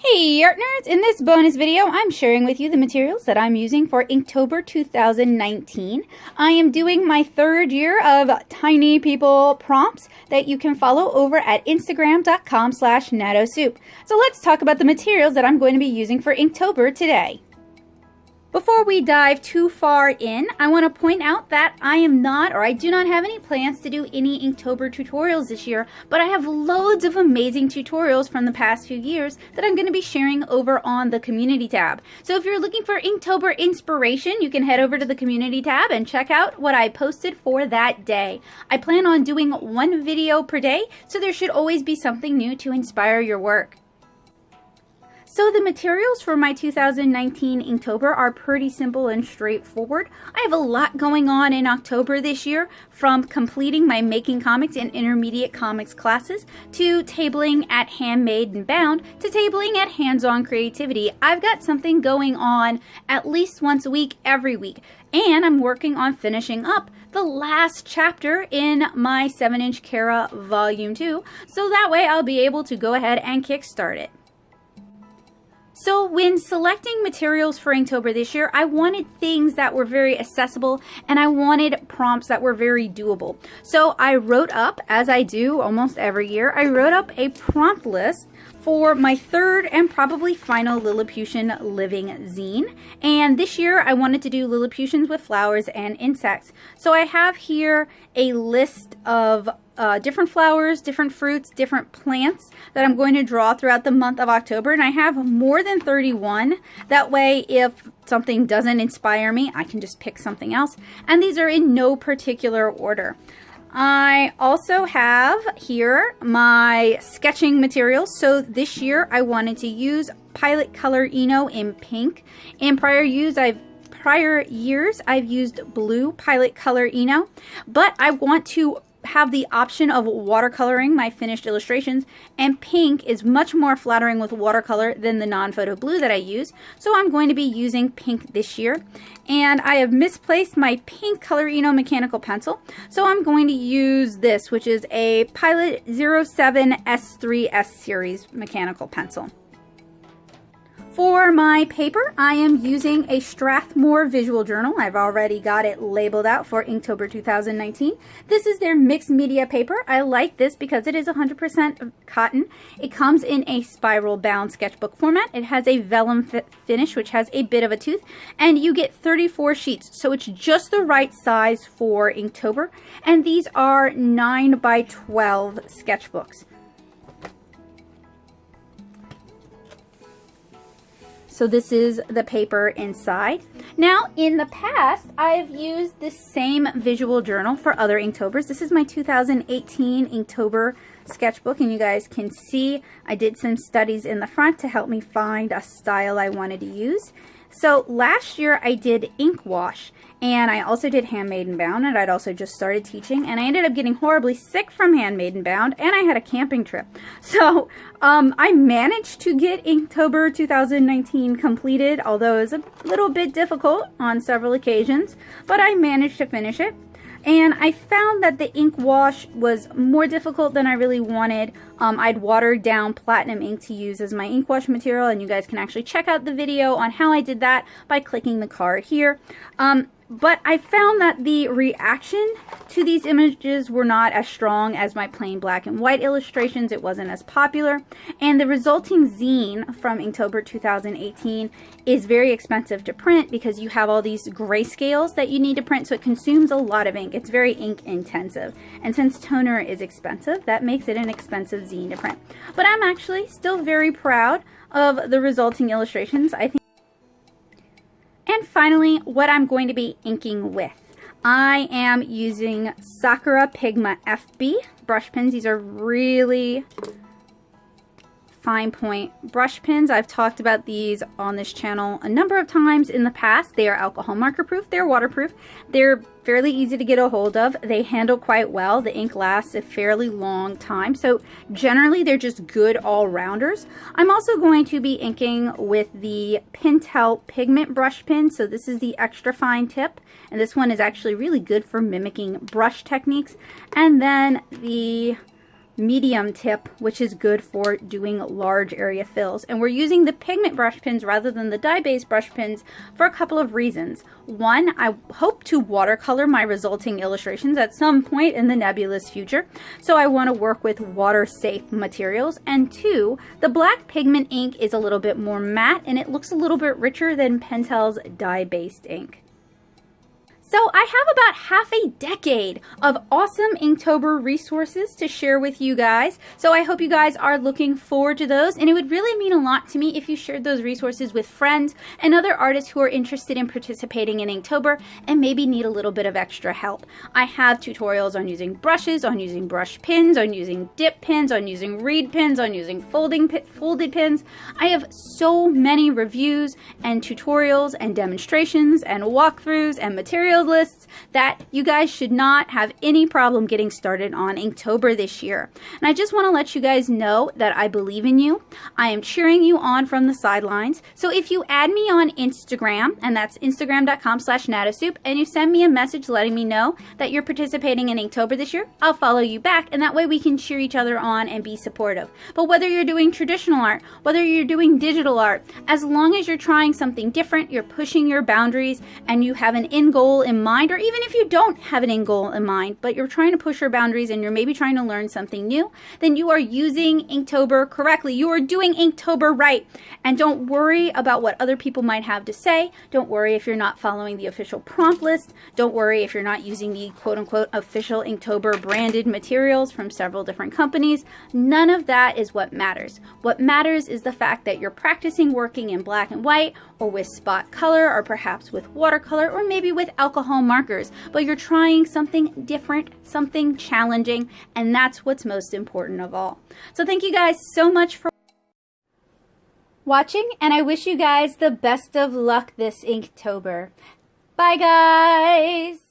Hey art nerds! In this bonus video, I'm sharing with you the materials that I'm using for Inktober 2019. I am doing my third year of Tiny People prompts that you can follow over at instagram.com/natosoup. So let's talk about the materials that I'm going to be using for Inktober today. Before we dive too far in, I want to point out that I do not have any plans to do any Inktober tutorials this year, but I have loads of amazing tutorials from the past few years that I'm going to be sharing over on the community tab. So if you're looking for Inktober inspiration, you can head over to the community tab and check out what I posted for that day. I plan on doing one video per day, so there should always be something new to inspire your work. So the materials for my 2019 Inktober are pretty simple and straightforward. I have a lot going on in October this year, from completing my Making Comics and Intermediate Comics classes, to tabling at Handmade and Bound, to tabling at Hands-On Creativity. I've got something going on at least once a week, every week. And I'm working on finishing up the last chapter in my 7-inch Kara Volume 2, so that way I'll be able to go ahead and kickstart it. So when selecting materials for Inktober this year, I wanted things that were very accessible and I wanted prompts that were very doable. So I wrote up, as I do almost every year, I wrote up a prompt list for my third and probably final Lilliputian living zine. And this year I wanted to do Lilliputians with flowers and insects. So I have here a list of different flowers, different fruits, different plants that I'm going to draw throughout the month of October, and I have more than 31. That way, if something doesn't inspire me, I can just pick something else. And these are in no particular order. I also have here my sketching materials. So this year I wanted to use Pilot Color Eno in pink. In prior years I've used blue Pilot Color Eno, but I want to have the option of watercoloring my finished illustrations, and pink is much more flattering with watercolor than the non-photo blue that I use, so I'm going to be using pink this year. And I have misplaced my pink Color Eno mechanical pencil, so I'm going to use this, which is a Pilot 07 S3S series mechanical pencil. For my paper, I am using a Strathmore visual journal. I've already got it labeled out for Inktober 2019. This is their mixed media paper. I like this because it is 100% cotton. It comes in a spiral bound sketchbook format. It has a vellum finish, which has a bit of a tooth, and you get 34 sheets, so it's just the right size for Inktober. And these are 9 by 12 sketchbooks. So this is the paper inside. Now, in the past, I've used this same visual journal for other Inktobers. This is my 2018 Inktober sketchbook, and you guys can see I did some studies in the front to help me find a style I wanted to use. So last year I did ink wash, and I also did Handmade and Bound, and I'd also just started teaching, and I ended up getting horribly sick from Handmade and Bound, and I had a camping trip. So I managed to get Inktober 2019 completed, although it was a little bit difficult on several occasions, but I managed to finish it. And I found that the ink wash was more difficult than I really wanted. I'd watered down platinum ink to use as my ink wash material, and you guys can actually check out the video on how I did that by clicking the card here. But I found that the reaction to these images were not as strong as my plain black and white illustrations. It wasn't as popular. And the resulting zine from Inktober 2018 is very expensive to print because you have all these grayscales that you need to print, so it consumes a lot of ink. It's very ink intensive. And since toner is expensive, that makes it an expensive zine to print. But I'm actually still very proud of the resulting illustrations. I think. And finally, what I'm going to be inking with. I am using Sakura Pigma FB brush pens. These are really fine point brush pens. I've talked about these on this channel a number of times in the past. They are alcohol marker proof, they're waterproof, they're fairly easy to get a hold of, they handle quite well, the ink lasts a fairly long time, so generally they're just good all-rounders. I'm also going to be inking with the Pentel pigment brush pen, so this is the extra fine tip, and this one is actually really good for mimicking brush techniques. And then the medium tip, which is good for doing large area fills. And we're using the pigment brush pins rather than the dye-based brush pins for a couple of reasons. One, I hope to watercolor my resulting illustrations at some point in the nebulous future, so I want to work with water-safe materials. And two, the black pigment ink is a little bit more matte and it looks a little bit richer than Pentel's dye-based ink. So I have about half a decade of awesome Inktober resources to share with you guys. So I hope you guys are looking forward to those. And it would really mean a lot to me if you shared those resources with friends and other artists who are interested in participating in Inktober and maybe need a little bit of extra help. I have tutorials on using brushes, on using brush pins, on using dip pins, on using reed pins, on using folded pins. I have so many reviews and tutorials and demonstrations and walkthroughs and materials lists that you guys should not have any problem getting started on Inktober this year. And I just want to let you guys know that I believe in you. I am cheering you on from the sidelines. So if you add me on Instagram, and that's instagram.com/nattasoup, and you send me a message letting me know that you're participating in Inktober this year, I'll follow you back, and that way we can cheer each other on and be supportive. But whether you're doing traditional art, whether you're doing digital art, as long as you're trying something different, you're pushing your boundaries, and you have an end goal in mind, or even if you don't have an end goal in mind, but you're trying to push your boundaries and you're maybe trying to learn something new, then you are using Inktober correctly. You are doing Inktober right. And don't worry about what other people might have to say. Don't worry if you're not following the official prompt list. Don't worry if you're not using the quote-unquote official Inktober branded materials from several different companies. None of that is what matters. What matters is the fact that you're practicing working in black and white, or with spot color, or perhaps with watercolor, or maybe with alcohol markers, but you're trying something different, something challenging, and that's what's most important of all. So thank you guys so much for watching, and I wish you guys the best of luck this Inktober. Bye guys!